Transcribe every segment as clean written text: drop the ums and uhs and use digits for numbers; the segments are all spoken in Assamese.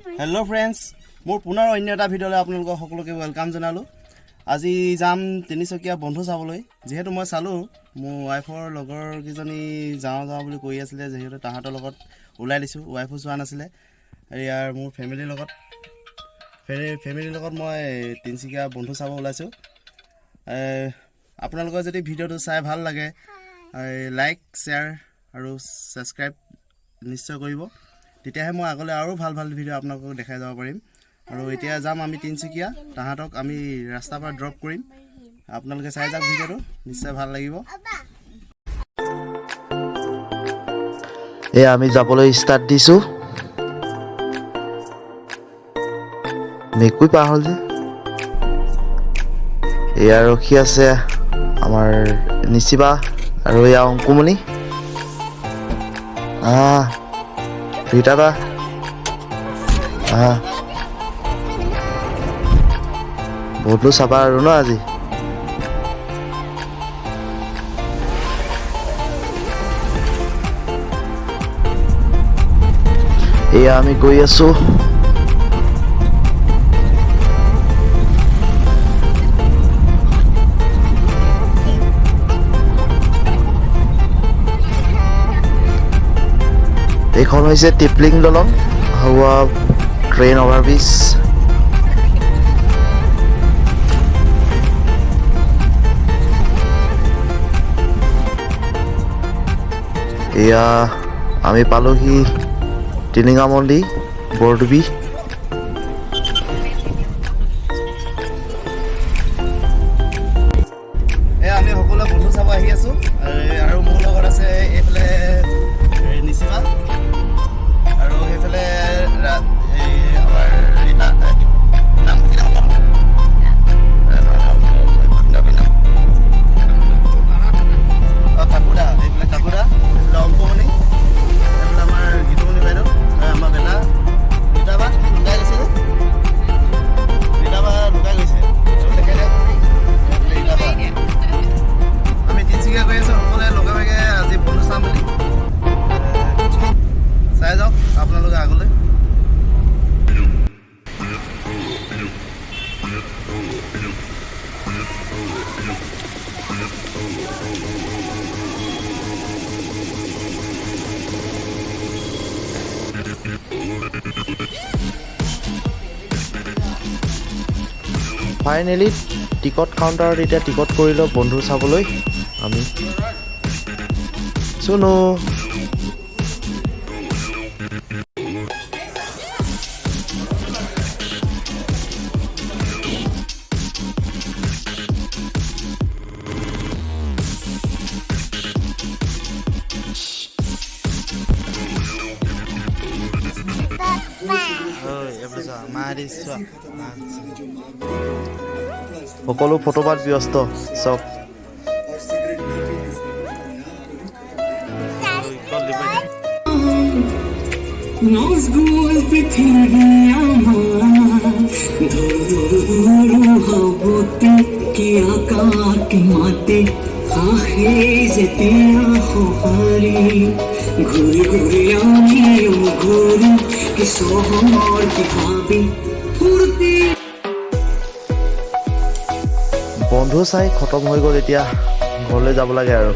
हेलो फ्रेंड्स मोर पुनर अन्य এটা ভিডিওলৈ আপোনালোকক সকলোকে ওয়েলকাম জনালো আজি যাম তিনিচকীয়া বন্ধু চাবলৈ যেহেতু মই চালো মোৰ ওয়াইফৰ লগৰ কিজনী যাও বুলি কৈ আছিল যেহেতু তাহাতৰ লগত ওলাই দিছো ওয়াইফো চোৱা নাছিলে ইয়াৰ মোৰ ফ্যামিলিৰ লগত মই তিনিচকীয়া বন্ধু চাব ওলাইছো আপোনালোকৰ যদি ভিডিওটো চাই ভাল লাগে লাইক শেয়াৰ আৰু সাবস্ক্ৰাইব নিশ্চয় কৰিব তেতিয়াহে মই আগলৈ আৰু ভাল ভিডিও আপোনালোকক দেখাই যাব পাৰিম আৰু এতিয়া যাম আমি তিনচুকীয়া তাহাতক আমি ৰাস্তা পৰা ড্ৰপ কৰিম আপোনালোকে চাই যাওক ভিডিওটো নিশ্চয় ভাল লাগিব আমি যাবলৈ ষ্টাৰ্ট দিছো মেকুই পাৰ হ'ল যে এয়া ৰখি আছে আমাৰ নিচিবা আৰু এয়া অংকুমণি ৰীতা বহুতো চাবা আৰু ন আজি এয়া আমি গৈ আছো এইখন হৈছে টিপলিং দলং হাওয়া ট্ৰেইন অভাৰব্ৰিজ এয়া আমি পালোহি টিলিঙামন্দি বৰদুবি আমি সকলো বন্ধু চাব আহি আছো আৰু মোৰ লগত আছে এইফালে নিচিবা আৰু সেইফালে আমাৰ নাম কি কাকুৰা এইফালে কাকুৰা এইফালে অংকুমণি এইফালে আমাৰ গীতুমণি বাইদেউ আমাৰ বেলা ৰীতাবা লুকাই গৈছে আমি তিনচুকীয়া গৈ আছো সকলোৱে লগে ভাগে আজি বন্ধু চাম বুলি চাই যাওক আপোনালোকে আগলৈ ফাইনেলি টিকট কাউণ্টাৰত এতিয়া টিকট কৰিলো বন্ধু চাবলৈ আমি শুনো সকলো ফটোবাত ব্যস্ত চব বন্ধু চাই খতম হৈ গ'ল এতিয়া ঘৰলৈ যাব লাগে আৰু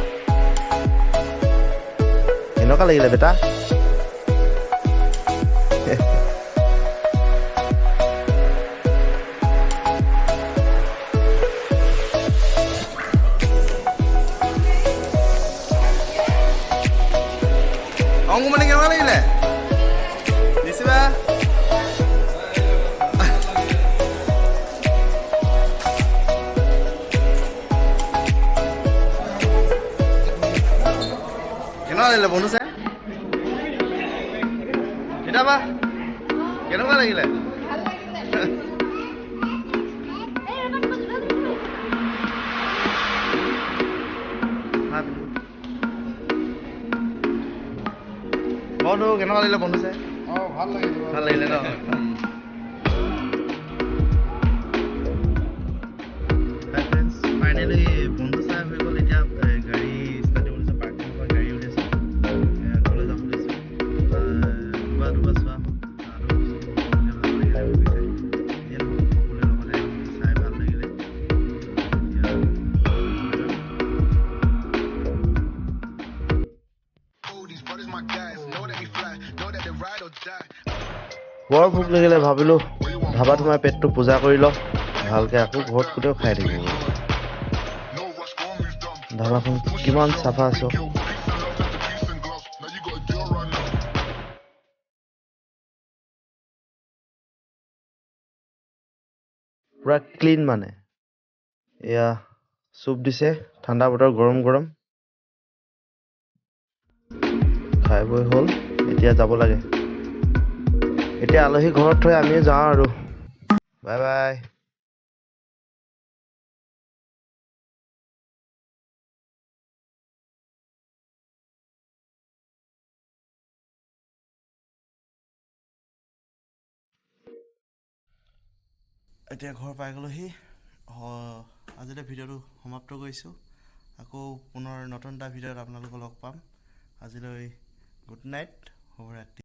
কেনেকুৱা লাগিলে বেটা অংকুমণি কেনেকুৱা লাগিলে নিচিবা কেনেকুৱা লাগিলে বন্ধু চাই ৰীতাবা কেনেকুৱা লাগিলে বন্ধু কেনেকুৱা লাগিলে বন্ধু চাই ভাল লাগিলে ন ফাইনেলি বন্ধু চাই হৈ গ'ল এতিয়া গাড়ী ষ্টাৰ্ট কৰিছে পাৰ্কিং পৰা গাড়ী উলিয়াইছে ঘৰলৈ যাব বুলিছোঁ দুবাৰ চোৱা হ'ল আৰু বৰ ভোক লাগিলে ভাবিলোঁ ধাবাত সোমাই পেটটো পূজা কৰি লওঁ ভালকৈ আকৌ ঘৰত কোনেও খাই থাকিব ধাবাখন কিমান চাফা আছে পুৰা ক্লিন মানে এয়া চুপ দিছে ঠাণ্ডা বতৰ গৰম গৰম খাই বৈ হ'ল এতিয়া যাব লাগে এতিয়া আলহী ঘৰত থৈ আমিও যাওঁ আৰু বাই বাই এতিয়া ঘৰ পাই গ'লোহি আজিলৈ ভিডিঅ'টো সমাপ্ত কৰিছোঁ আকৌ পুনৰ নতুন এটা ভিডিঅ'ত আপোনালোকক লগ পাম আজিলৈ গুড নাইট শুভৰাত্ৰি